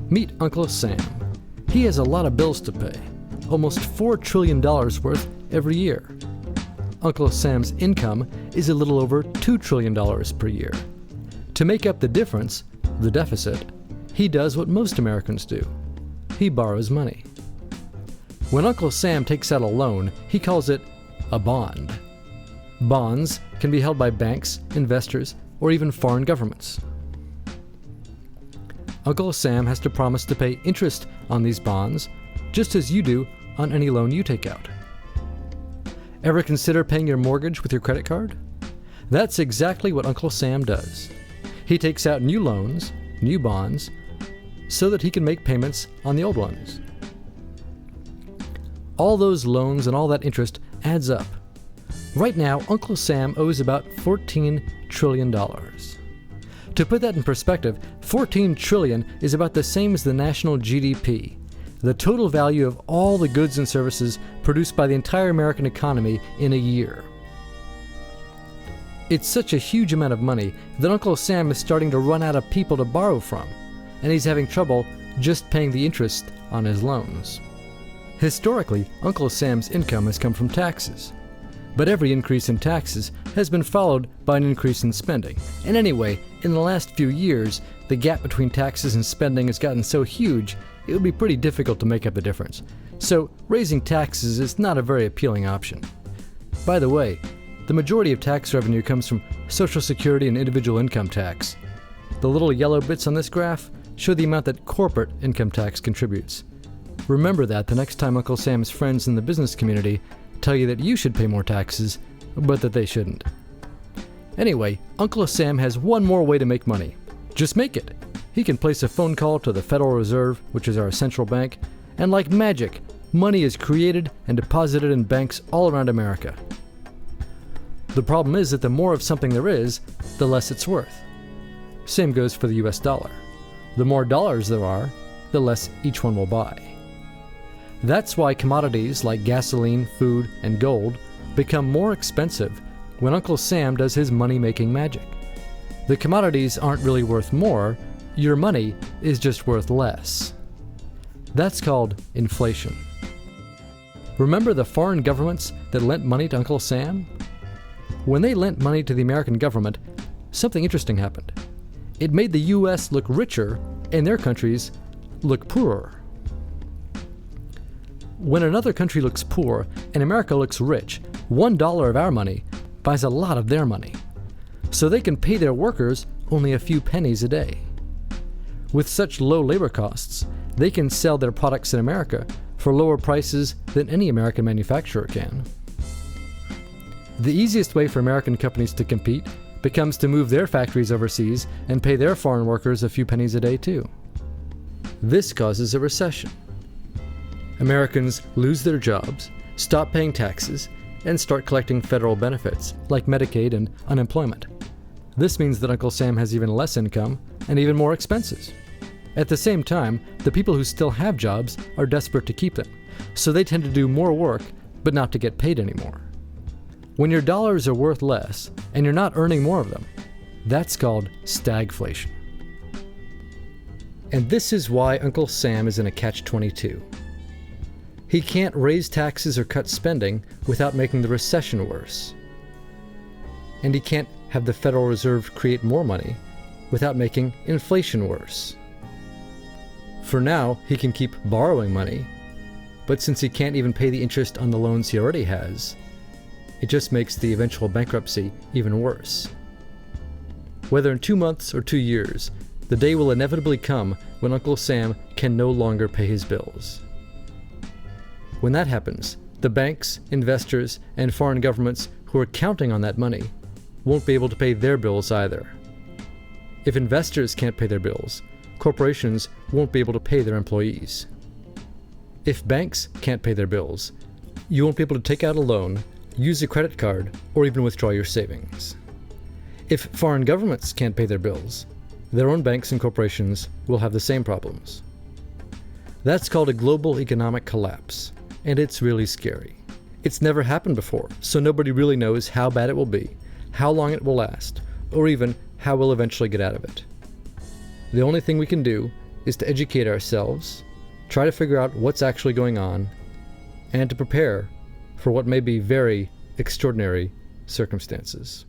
Meet Uncle Sam. He has a lot of bills to pay, almost $4 trillion worth every year. Uncle Sam's income is a little over $2 trillion per year. To make up the difference, the deficit, he does what most Americans do. He borrows money. When Uncle Sam takes out a loan, he calls it a bond. Bonds can be held by banks, investors, or even foreign governments. Uncle Sam has to promise to pay interest on these bonds, just as you do on any loan you take out. Ever consider paying your mortgage with your credit card? That's exactly what Uncle Sam does. He takes out new loans, new bonds, so that he can make payments on the old ones. All those loans and all that interest adds up. Right now, Uncle Sam owes about $14 trillion. To put that in perspective, $14 trillion is about the same as the national GDP, the total value of all the goods and services produced by the entire American economy in a year. It's such a huge amount of money that Uncle Sam is starting to run out of people to borrow from, and he's having trouble just paying the interest on his loans. Historically, Uncle Sam's income has come from taxes. But every increase in taxes has been followed by an increase in spending. And anyway, in the last few years, the gap between taxes and spending has gotten so huge, it would be pretty difficult to make up the difference. So raising taxes is not a very appealing option. By the way, the majority of tax revenue comes from Social Security and individual income tax. The little yellow bits on this graph show the amount that corporate income tax contributes. Remember that the next time Uncle Sam's friends in the business community tell you that you should pay more taxes, but that they shouldn't. Anyway, Uncle Sam has one more way to make money. Just make it. He can place a phone call to the Federal Reserve, which is our central bank, and like magic, money is created and deposited in banks all around America. The problem is that the more of something there is, the less it's worth. Same goes for the US dollar. The more dollars there are, the less each one will buy. That's why commodities like gasoline, food, and gold become more expensive when Uncle Sam does his money-making magic. The commodities aren't really worth more, your money is just worth less. That's called inflation. Remember the foreign governments that lent money to Uncle Sam? When they lent money to the American government, something interesting happened. It made the US look richer and their countries look poorer. When another country looks poor and America looks rich, $1 of our money buys a lot of their money. So they can pay their workers only a few pennies a day. With such low labor costs, they can sell their products in America for lower prices than any American manufacturer can. The easiest way for American companies to compete becomes to move their factories overseas and pay their foreign workers a few pennies a day too. This causes a recession. Americans lose their jobs, stop paying taxes, and start collecting federal benefits like Medicaid and unemployment. This means that Uncle Sam has even less income and even more expenses. At the same time, the people who still have jobs are desperate to keep them, so they tend to do more work but not to get paid anymore. When your dollars are worth less and you're not earning more of them, that's called stagflation. And this is why Uncle Sam is in a catch-22. He can't raise taxes or cut spending without making the recession worse. And he can't have the Federal Reserve create more money without making inflation worse. For now, he can keep borrowing money, but since he can't even pay the interest on the loans he already has, it just makes the eventual bankruptcy even worse. Whether in 2 months or 2 years, the day will inevitably come when Uncle Sam can no longer pay his bills. When that happens, the banks, investors, and foreign governments who are counting on that money won't be able to pay their bills either. If investors can't pay their bills, corporations won't be able to pay their employees. If banks can't pay their bills, you won't be able to take out a loan, use a credit card, or even withdraw your savings. If foreign governments can't pay their bills, their own banks and corporations will have the same problems. That's called a global economic collapse, and it's really scary. It's never happened before, so nobody really knows how bad it will be, how long it will last, or even how we'll eventually get out of it. The only thing we can do is to educate ourselves, try to figure out what's actually going on, and to prepare for what may be very extraordinary circumstances.